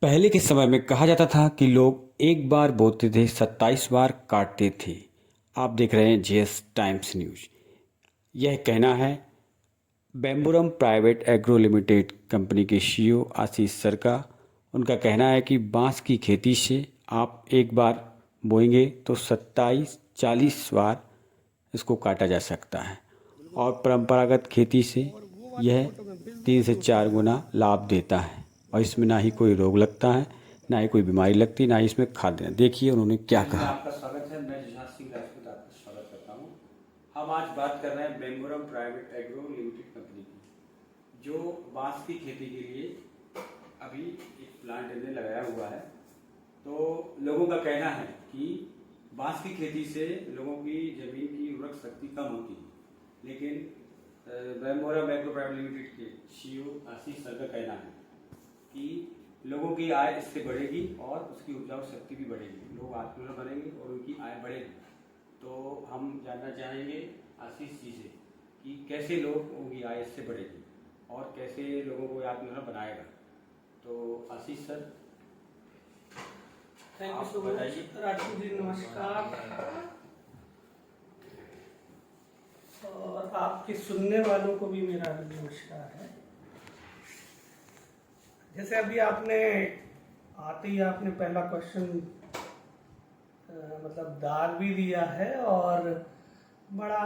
पहले के समय में कहा जाता था कि लोग एक बार बोते थे 27 बार काटते थे। आप देख रहे हैं जेएस टाइम्स न्यूज। यह कहना है बैम्बुरम प्राइवेट एग्रो लिमिटेड कंपनी के सीईओ आशीष सर का। उनका कहना है कि बांस की खेती से आप एक बार बोएंगे तो 27-40 बार इसको काटा जा सकता है और परंपरागत खेती से यह 3 से 4 गुना लाभ देता है और इसमें ना ही कोई रोग लगता है, ना ही कोई बीमारी लगती, ना ही इसमें खाद देना। देखिए उन्होंने क्या कहा। आपका स्वागत है। मैं जुझार सिंह राजपूत आपका स्वागत करता हूँ। हम आज बात कर रहे हैं बैम्बुरम प्राइवेट एग्रो लिमिटेड कंपनी की, जो बांस की खेती के लिए अभी एक प्लांट इन्हें लगाया हुआ है। तो लोगों का कहना है कि बांस की खेती से लोगों की जमीन की उर्वरक शक्ति कम होती है, लेकिन बैम्बुरम एग्रो प्राइवेट लिमिटेड के सीईओ आशीष सर का कहना है कि लोगों की आय इससे बढ़ेगी और उसकी उपजाऊ शक्ति भी बढ़ेगी, लोग आत्मनिर्भर बनेंगे और उनकी आय बढ़ेगी। तो हम जानना चाहेंगे आशीष जी से कि कैसे लोगों की आय इससे बढ़ेगी और कैसे लोगों को आत्मनिर्भर बनाएगा। तो Ashish sir, thank you so much Raju ji, नमस्कार। और आपके सुनने वालों को भी मेरा नमस्कार है। जैसे अभी आपने आते ही आपने पहला क्वेश्चन मतलब दाग भी दिया है और बड़ा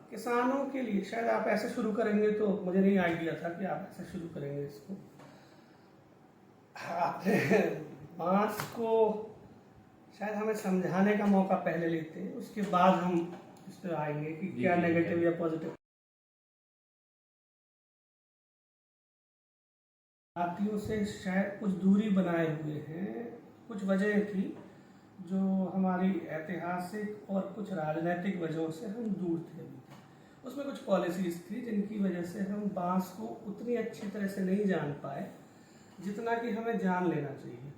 किसानों के लिए शायद आप ऐसे शुरू करेंगे, तो मुझे नहीं आइडिया था कि आप ऐसे शुरू करेंगे इसको। आपने बांस को शायद हमें समझाने का मौका पहले लेते हैं, उसके बाद हम इस पर आएंगे कि क्या नेगेटिव या पॉजिटिव। साथियों से शायद कुछ दूरी बनाए हुए हैं। कुछ वजह थी जो हमारी ऐतिहासिक और कुछ राजनीतिक वजहों से हम दूर थे। उसमें कुछ पॉलिसीज थी जिनकी वजह से हम बांस को उतनी अच्छी तरह से नहीं जान पाए जितना कि हमें जान लेना चाहिए था।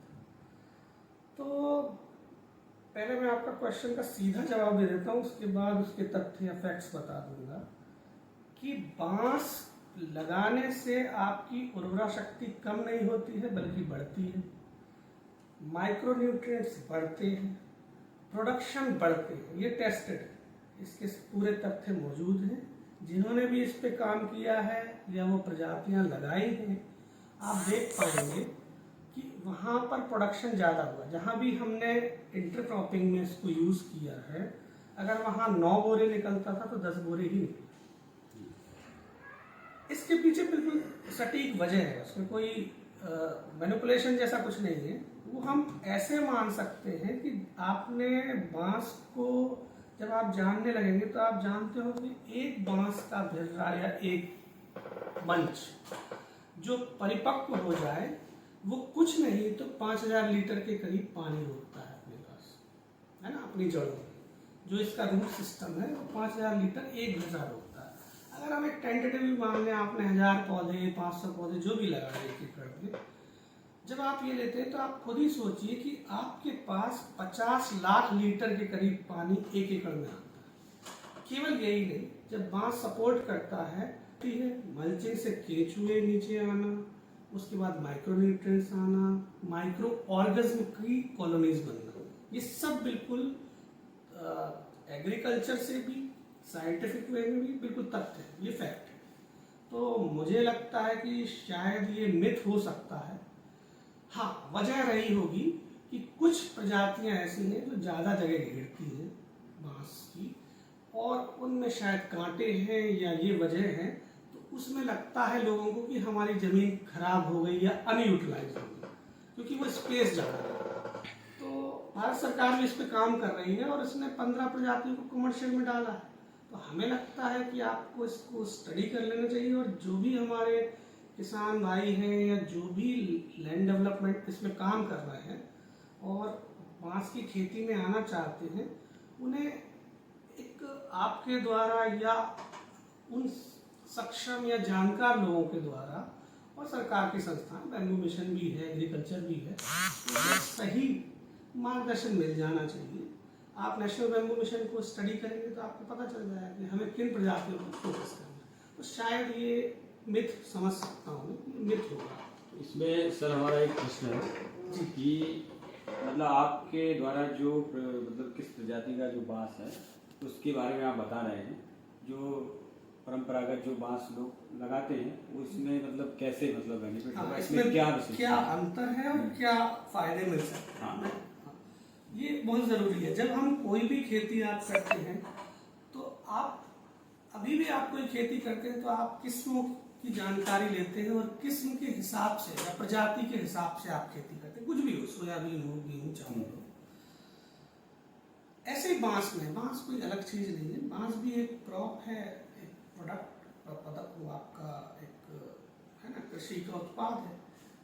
तो पहले मैं आपका क्वेश्चन का सीधा जवाब दे देता हूँ, उसके बाद उसके तथ्य या फैक्ट्स बता दूंगा कि बांस लगाने से आपकी उर्वरा शक्ति कम नहीं होती है बल्कि बढ़ती है, माइक्रोन्यूट्रिएंट्स बढ़ते हैं, प्रोडक्शन बढ़ते हैं। ये टेस्टेड है, इसके पूरे तथ्य मौजूद हैं। जिन्होंने भी इस पे काम किया है या वो प्रजातियां लगाई हैं, आप देख पाएंगे कि वहाँ पर प्रोडक्शन ज़्यादा हुआ। जहाँ भी हमने इंटरक्रॉपिंग में इसको यूज़ किया है, अगर वहाँ 9 बोरे निकलता था तो 10 बोरे ही निकले। इसके पीछे बिल्कुल सटीक वजह है, उसमें कोई मैनिपुलेशन जैसा कुछ नहीं है। वो हम ऐसे मान सकते हैं कि आपने बांस को जब आप जानने लगेंगे तो आप जानते हो कि एक बांस का भिर्रा या एक मंच जो परिपक्व हो जाए वो कुछ नहीं तो 5000 लीटर के करीब पानी रोकता है अपने पास, है ना, अपनी जड़ों में। जो इसका रूट सिस्टम है वो 5000 लीटर एक भिर्रा रोकता है। अगर हम एक टेंटेटिव मान लें, आपने 1000 पौधे 500 पौधे जो भी लगाए एक एकड़ में, जब आप ये लेते हैं तो आप खुद ही सोचिए कि आपके पास 50 लाख लीटर के करीब पानी एक एकड़ में आता है। केवल यही नहीं, जब बांस सपोर्ट करता है मल्चिंग से केंचुए नीचे आना, उसके बाद माइक्रोन्यूट्रिएंट्स आना, माइक्रो ऑर्गेनिज्म की कॉलोनीज बनना, ये सब बिल्कुल एग्रीकल्चर से भी साइंटिफिक वे में भी बिल्कुल तथ्य है, ये फैक्ट है। तो मुझे लगता है कि शायद ये मिथ हो सकता है। हाँ, वजह रही होगी कि कुछ प्रजातियां ऐसी हैं जो ज़्यादा जगह घेरती हैं बांस की, और उनमें शायद कांटे हैं या ये वजह है, तो उसमें लगता है लोगों को कि हमारी ज़मीन खराब हो गई या अनयूटिलाइज हो गई, क्योंकि वो स्पेस ज़्यादा है। तो भारत सरकार भी इस पर काम कर रही है और इसने 15 प्रजातियों को कमर्शियल में डाला है। तो हमें लगता है कि आपको इसको स्टडी कर लेना चाहिए, और जो भी हमारे किसान भाई हैं या जो भी लैंड डेवलपमेंट इसमें काम कर रहे हैं और बांस की खेती में आना चाहते हैं, उन्हें एक आपके द्वारा या उन सक्षम या जानकार लोगों के द्वारा, और सरकार की संस्थान बैम्बू मिशन भी है, एग्रीकल्चर भी है, तो सही मार्गदर्शन मिल जाना चाहिए। आप नेशनल बैम्बू मिशन को स्टडी करेंगे तो आपको पता चल जाएगा कि हमें किन प्रजातियों पर फोकस करना है। तो शायद ये मिथ समझ सकता हूँ, मिथ होगा। इसमें सर हमारा एक प्रश्न है कि मतलब आपके द्वारा जो मतलब किस प्रजाति का जो बांस है उसके बारे में आप बता रहे हैं। जो परंपरागत जो बांस लोग लगाते हैं वो इसमें मतलब कैसे मतलब बेनिफिट होगा, इसमें क्या विशेषता क्या है? अंतर है और क्या फायदे मिल सकते हैं। हाँ। ये बहुत ज़रूरी है। जब हम कोई भी खेती आप करते हैं तो आप अभी भी आप कोई खेती करते हैं तो आप किस्मों की जानकारी लेते हैं और किस्म के हिसाब से या प्रजाति के हिसाब से आप खेती करते हैं। कुछ भी हो, सोयाबीन हो, गेहूँ, चावल हो। ऐसे ही बांस कोई अलग चीज़ नहीं है। बांस भी एक क्रॉप है, एक प्रोडक्ट वो आपका एक है ना, कृषि का उत्पाद है।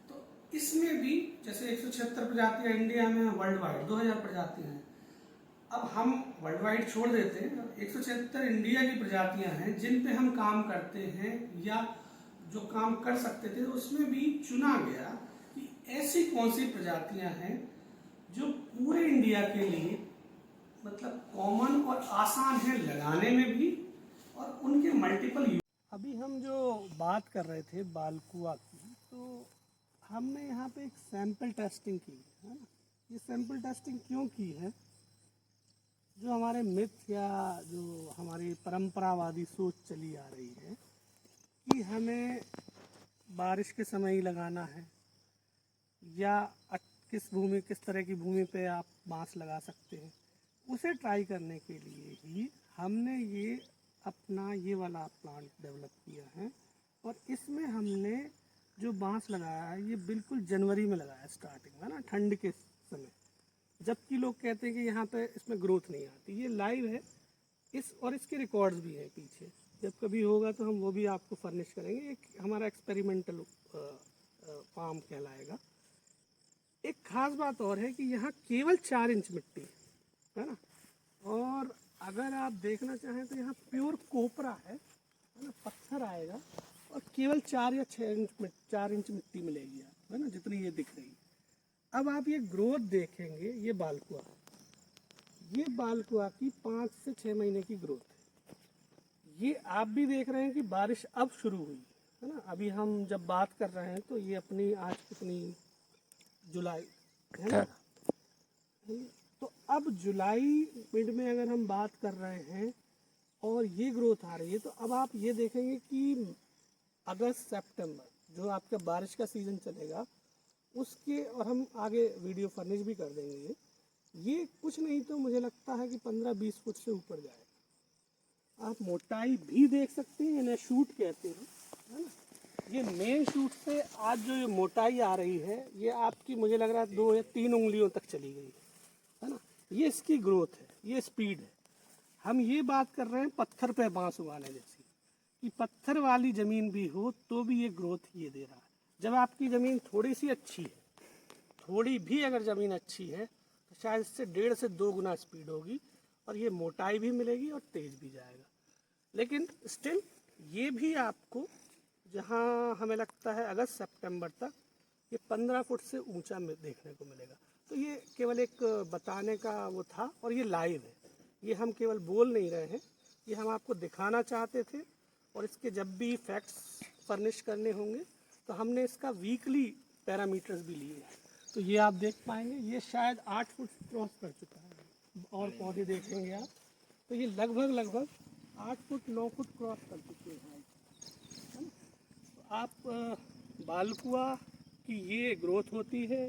तो इसमें भी जैसे 176 प्रजातियां इंडिया में, वर्ल्ड वाइड 2000 प्रजातियां हैं। अब हम वर्ल्ड वाइड छोड़ देते हैं, 176 इंडिया की प्रजातियां हैं जिन पे हम काम करते हैं या जो काम कर सकते थे। तो उसमें भी चुना गया कि ऐसी कौन सी प्रजातियां हैं जो पूरे इंडिया के लिए मतलब कॉमन और आसान है लगाने में भी, और उनके मल्टीपल। अभी हम जो बात कर रहे थे बालकुआ की, तो हमने यहाँ पे एक सैंपल टेस्टिंग की है ना। ये सैंपल टेस्टिंग क्यों की है? जो हमारे मिथ या जो हमारी परंपरावादी सोच चली आ रही है कि हमें बारिश के समय ही लगाना है, या किस तरह की भूमि पे आप बांस लगा सकते हैं, उसे ट्राई करने के लिए ही हमने ये अपना ये वाला प्लांट डेवलप किया है। और इसमें हमने जो बांस लगाया है ये बिल्कुल जनवरी में लगाया है, स्टार्टिंग में ना, ठंड के समय। जबकि लोग कहते हैं कि यहाँ पे इसमें ग्रोथ नहीं आती। ये लाइव है और इसके रिकॉर्ड्स भी हैं पीछे। जब कभी होगा तो हम वो भी आपको फर्निश करेंगे। एक हमारा एक्सपेरिमेंटल फार्म कहलाएगा। एक खास बात और है कि यहाँ केवल 4 इंच मिट्टी है ना। और अगर आप देखना चाहें तो यहाँ प्योर कोपरा है ना, पत्थर आएगा और केवल 4 या 4 इंच मिट्टी मिलेगी आप, है ना, जितनी ये दिख रही है। अब आप ये ग्रोथ देखेंगे, ये बालकुआ की 5 से 6 महीने की ग्रोथ है। ये आप भी देख रहे हैं कि बारिश अब शुरू हुई है ना। अभी हम जब बात कर रहे हैं तो ये अपनी आज कितनी, जुलाई है ना। तो अब जुलाई मिड में अगर हम बात कर रहे हैं और ये ग्रोथ आ रही है, तो अब आप ये देखेंगे कि अगस्त सितंबर जो आपका बारिश का सीज़न चलेगा उसके, और हम आगे वीडियो फर्निश भी कर देंगे, ये कुछ नहीं तो मुझे लगता है कि 15-20 फुट से ऊपर जाएगा। आप मोटाई भी देख सकते हैं, इन्हें शूट कहते हैं, है ना। ये मेन शूट से आज जो ये मोटाई आ रही है ये आपकी मुझे लग रहा है 2 या 3 उंगलियों तक चली गई है ना। ये इसकी ग्रोथ है, ये स्पीड है। हम ये बात कर रहे हैं पत्थर पे बांस उगाने जैसी, कि पत्थर वाली ज़मीन भी हो तो भी ये ग्रोथ ये दे रहा है। जब आपकी ज़मीन थोड़ी सी अच्छी है, थोड़ी भी अगर ज़मीन अच्छी है, तो शायद इससे 1.5 से 2 गुना स्पीड होगी और ये मोटाई भी मिलेगी और तेज़ भी जाएगा। लेकिन स्टिल ये भी आपको जहाँ हमें लगता है अगस्त सितंबर तक ये 15 फुट से ऊंचा में देखने को मिलेगा। तो ये केवल एक बताने का वो था, और ये लाइव है, ये हम केवल बोल नहीं रहे हैं, ये हम आपको दिखाना चाहते थे। और इसके जब भी फैक्ट्स फर्निश करने होंगे तो हमने इसका वीकली पैरामीटर्स भी लिए हैं। तो ये आप देख पाएंगे ये शायद 8 फुट क्रॉस कर चुका है, और पौधे देखेंगे आप तो ये लगभग 8 फुट 9 फुट क्रॉस कर चुके हैं, है ना। तो आप बालकुआ की ये ग्रोथ होती है।